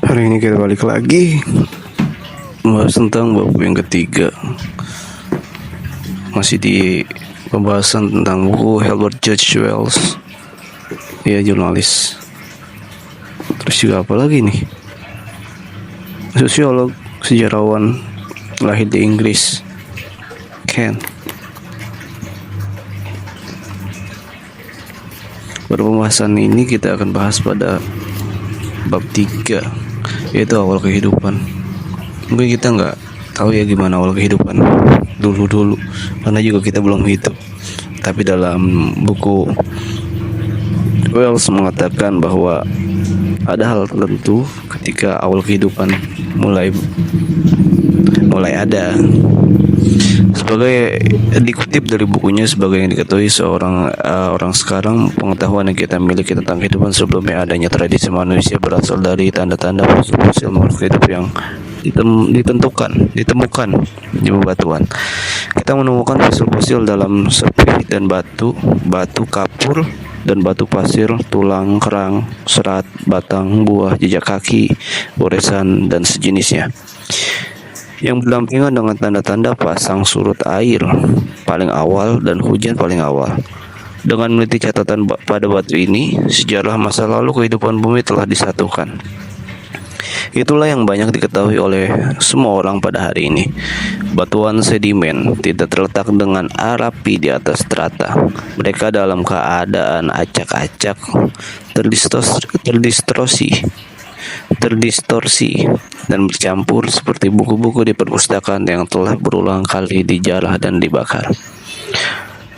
Hari ini kita balik lagi membahas tentang bab yang ketiga. Masih di pembahasan tentang buku Herbert George Wells. Ya, jurnalis. Terus juga apa lagi nih? Sosiolog, sejarawan, lahir di Inggris, Ken. Pada pembahasan ini kita akan bahas pada bab 3, yaitu awal kehidupan. Mungkin kita nggak tahu ya gimana awal kehidupan dulu, karena juga kita belum hidup. Tapi dalam buku Wells mengatakan bahwa ada hal tertentu ketika awal kehidupan mulai ada. Sebagai dikutip dari bukunya, sebagai yang diketahui orang sekarang, pengetahuan yang kita miliki tentang kehidupan sebelumnya adanya tradisi manusia berasal dari tanda-tanda fosil makhluk hidup yang ditemukan di bebatuan. Kita menemukan fosil-fosil dalam sepi dan batu kapur dan batu pasir, tulang, kerang, serat, batang, buah, jejak kaki, goresan, dan sejenisnya, yang berdampingan dengan tanda-tanda pasang surut air paling awal dan hujan paling awal. Dengan meneliti catatan pada batu ini, sejarah masa lalu kehidupan bumi telah disatukan. Itulah yang banyak diketahui oleh semua orang pada hari ini. Batuan sedimen tidak terletak dengan rapi di atas strata. Mereka dalam keadaan acak-acak, terdistorsi dan bercampur seperti buku-buku di perpustakaan yang telah berulang kali dijarah dan dibakar.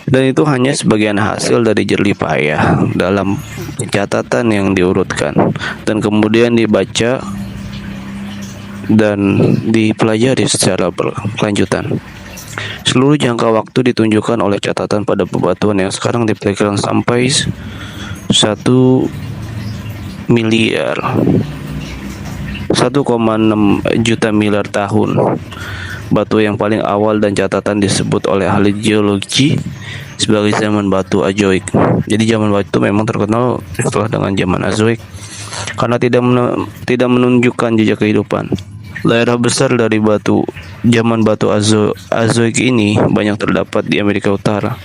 Dan itu hanya sebagian hasil dari jerih payah dalam catatan yang diurutkan dan kemudian dibaca dan dipelajari secara berkelanjutan. Seluruh jangka waktu ditunjukkan oleh catatan pada bebatuan yang sekarang diperkirakan sampai 1 juta miliar tahun. Batu yang paling awal dan catatan disebut oleh ahli geologi sebagai zaman batu Azoik. Jadi zaman batu memang terkenal setelah dengan zaman Azoik karena tidak menunjukkan jejak kehidupan. Daerah besar dari zaman batu Azoik ini banyak terdapat di Amerika Utara,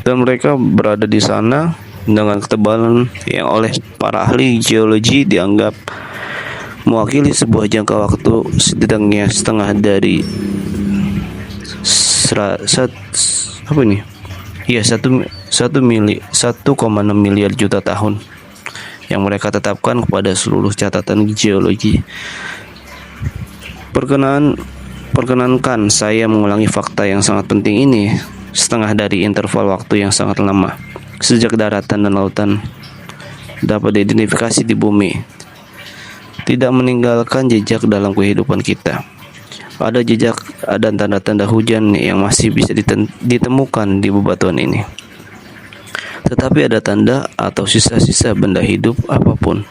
dan mereka berada di sana dengan ketebalan yang oleh para ahli geologi dianggap mewakili sebuah jangka waktu setidaknya setengah dari 1,6 miliar juta tahun yang mereka tetapkan kepada seluruh catatan geologi. Perkenankan saya mengulangi fakta yang sangat penting ini setengah dari interval waktu yang sangat lama sejak daratan dan lautan dapat diidentifikasi di bumi, tidak meninggalkan jejak dalam kehidupan kita. Ada jejak dan tanda-tanda hujan yang masih bisa ditemukan di bebatuan ini. Tetapi ada tanda atau sisa-sisa benda hidup apapun.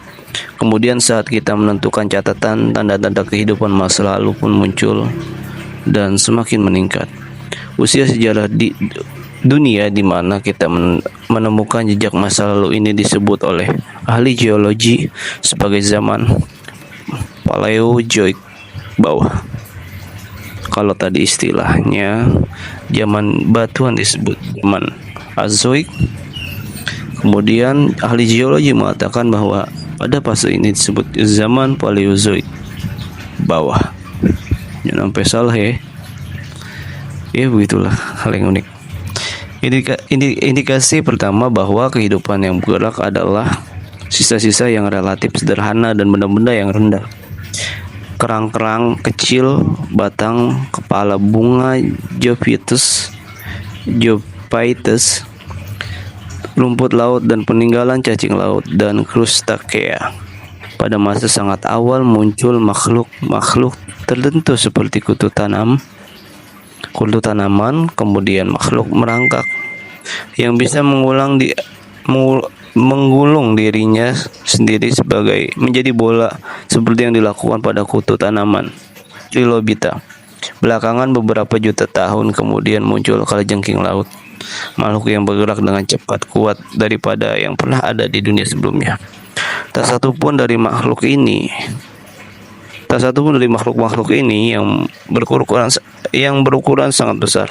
Kemudian saat kita menentukan catatan, tanda-tanda kehidupan masa lalu pun muncul dan semakin meningkat. Usia sejarah di dunia di mana kita menemukan jejak masa lalu ini disebut oleh ahli geologi sebagai zaman Paleozoik bawah. Kalau tadi istilahnya zaman batuan disebut zaman Azoik, kemudian ahli geologi mengatakan bahwa pada fase ini disebut zaman Paleozoik bawah. Jangan sampai salah ya. Ya begitulah hal yang unik. Indikasi pertama bahwa kehidupan yang bergerak adalah sisa-sisa yang relatif sederhana dan benda-benda yang rendah. Kerang-kerang kecil, batang kepala bunga Zoophytes, rumput laut dan peninggalan cacing laut dan krustakea. Pada masa sangat awal muncul makhluk tertentu seperti kutu tanaman, kemudian makhluk merangkak yang bisa menggulung dirinya sendiri menjadi bola seperti yang dilakukan pada kutu tanaman Trilobita. Belakangan beberapa juta tahun kemudian muncul kalajengking laut, makhluk yang bergerak dengan cepat kuat daripada yang pernah ada di dunia sebelumnya. Tak satu pun dari makhluk ini Tak satu pun dari makhluk-makhluk ini yang berukuran sangat besar.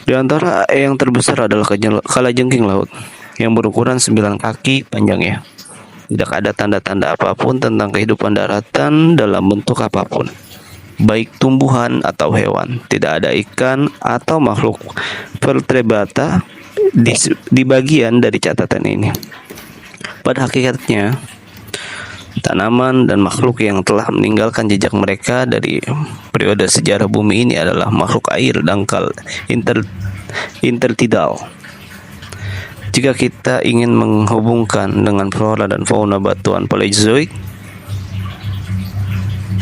Di antara yang terbesar adalah kalajengking laut yang berukuran 9 kaki panjangnya. Tidak ada tanda-tanda apapun tentang kehidupan daratan dalam bentuk apapun, baik tumbuhan atau hewan. Tidak ada ikan atau makhluk vertebrata di bagian dari catatan ini. Pada hakikatnya, tanaman dan makhluk yang telah meninggalkan jejak mereka dari periode sejarah bumi ini adalah makhluk air dangkal intertidal. Jika kita ingin menghubungkan dengan flora dan fauna batuan Paleozoik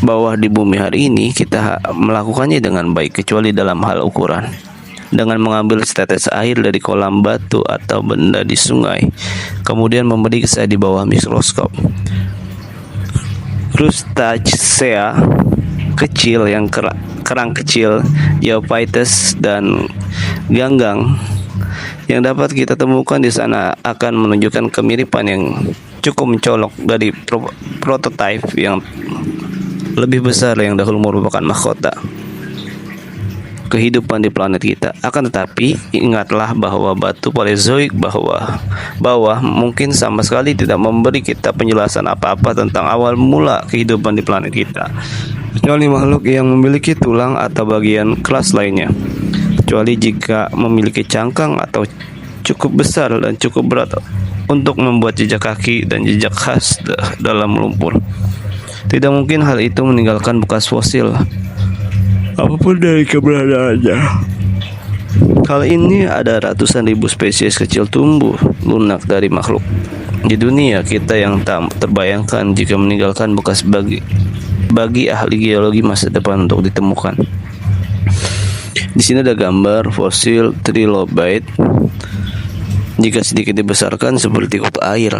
bawah di bumi hari ini, kita melakukannya dengan baik, kecuali dalam hal ukuran. Dengan mengambil setetes air dari kolam batu atau benda di sungai, kemudian memeriksa di bawah mikroskop. Crustacea kecil yang kerang kecil, Geophytes dan ganggang yang dapat kita temukan di sana akan menunjukkan kemiripan yang cukup mencolok dari prototipe yang lebih besar yang dahulu merupakan mahkota kehidupan di planet kita. Akan tetapi, ingatlah bahwa batu Paleozoik bawah mungkin sama sekali tidak memberi kita penjelasan apa-apa tentang awal mula kehidupan di planet kita, kecuali makhluk yang memiliki tulang atau bagian keras lainnya. Kecuali jika memiliki cangkang atau cukup besar dan cukup berat untuk membuat jejak kaki dan jejak khas dalam lumpur. Tidak mungkin hal itu meninggalkan bekas fosil apapun dari keberadaannya. Hal ini ada ratusan ribu spesies kecil tumbuh lunak dari makhluk di dunia kita yang tak terbayangkan jika meninggalkan bekas bagi ahli geologi masa depan untuk ditemukan. Di sini ada gambar fosil trilobite. Jika sedikit dibesarkan seperti kutu air,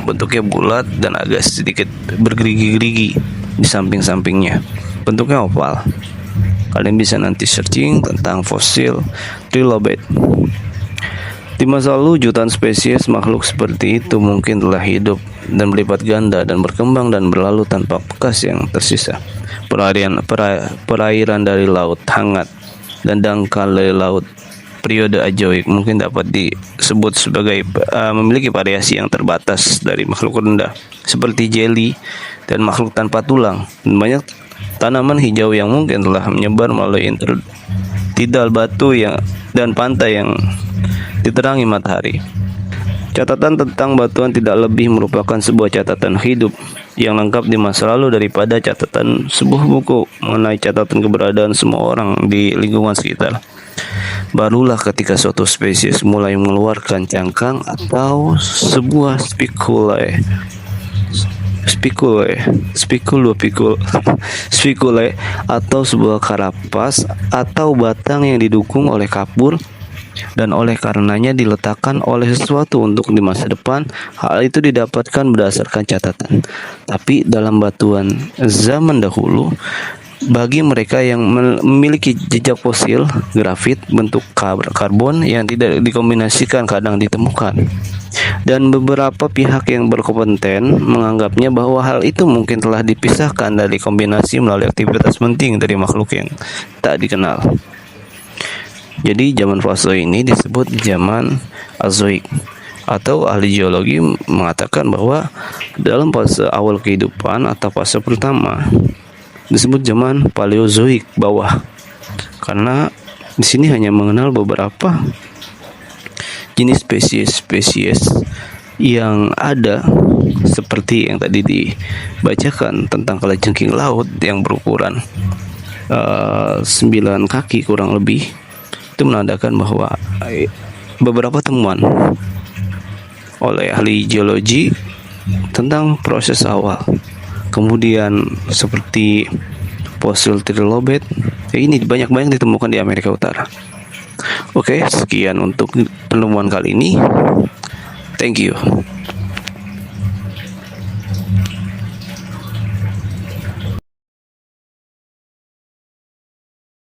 bentuknya bulat dan agak sedikit bergerigi-gerigi di samping-sampingnya. Bentuknya oval. Kalian bisa nanti searching tentang fosil trilobite. Di masa lalu, jutaan spesies makhluk seperti itu mungkin telah hidup dan berlipat ganda dan berkembang dan berlalu tanpa bekas yang tersisa. Perairan dari laut hangat dan dangkal dari laut periode Ajoik mungkin dapat disebut sebagai memiliki variasi yang terbatas dari makhluk rendah seperti jelly dan makhluk tanpa tulang, dan banyak tanaman hijau yang mungkin telah menyebar melalui intertidal batu dan pantai yang diterangi matahari. Catatan tentang batuan tidak lebih merupakan sebuah catatan hidup yang lengkap di masa lalu daripada catatan sebuah buku mengenai catatan keberadaan semua orang di lingkungan sekitar. Barulah ketika suatu spesies mulai mengeluarkan cangkang atau sebuah spikule atau sebuah karapas atau batang yang didukung oleh kapur dan oleh karenanya diletakkan oleh sesuatu untuk di masa depan. Hal itu didapatkan berdasarkan catatan. Tapi dalam batuan zaman dahulu, bagi mereka yang memiliki jejak fosil grafit bentuk karbon yang tidak dikombinasikan kadang ditemukan, dan beberapa pihak yang berkompeten menganggapnya bahwa hal itu mungkin telah dipisahkan dari kombinasi melalui aktivitas penting dari makhluk yang tak dikenal. Jadi zaman fase ini disebut zaman Azoik, atau ahli geologi mengatakan bahwa dalam fase awal kehidupan atau fase pertama disebut zaman Paleozoik bawah, karena di sini hanya mengenal beberapa jenis spesies yang ada, seperti yang tadi dibacakan tentang kalajengking laut yang berukuran 9 kaki kurang lebih. Itu menandakan bahwa beberapa temuan oleh ahli geologi tentang proses awal. Kemudian seperti fosil trilobite, ini banyak ditemukan di Amerika Utara. Oke, sekian untuk penemuan kali ini. Thank you.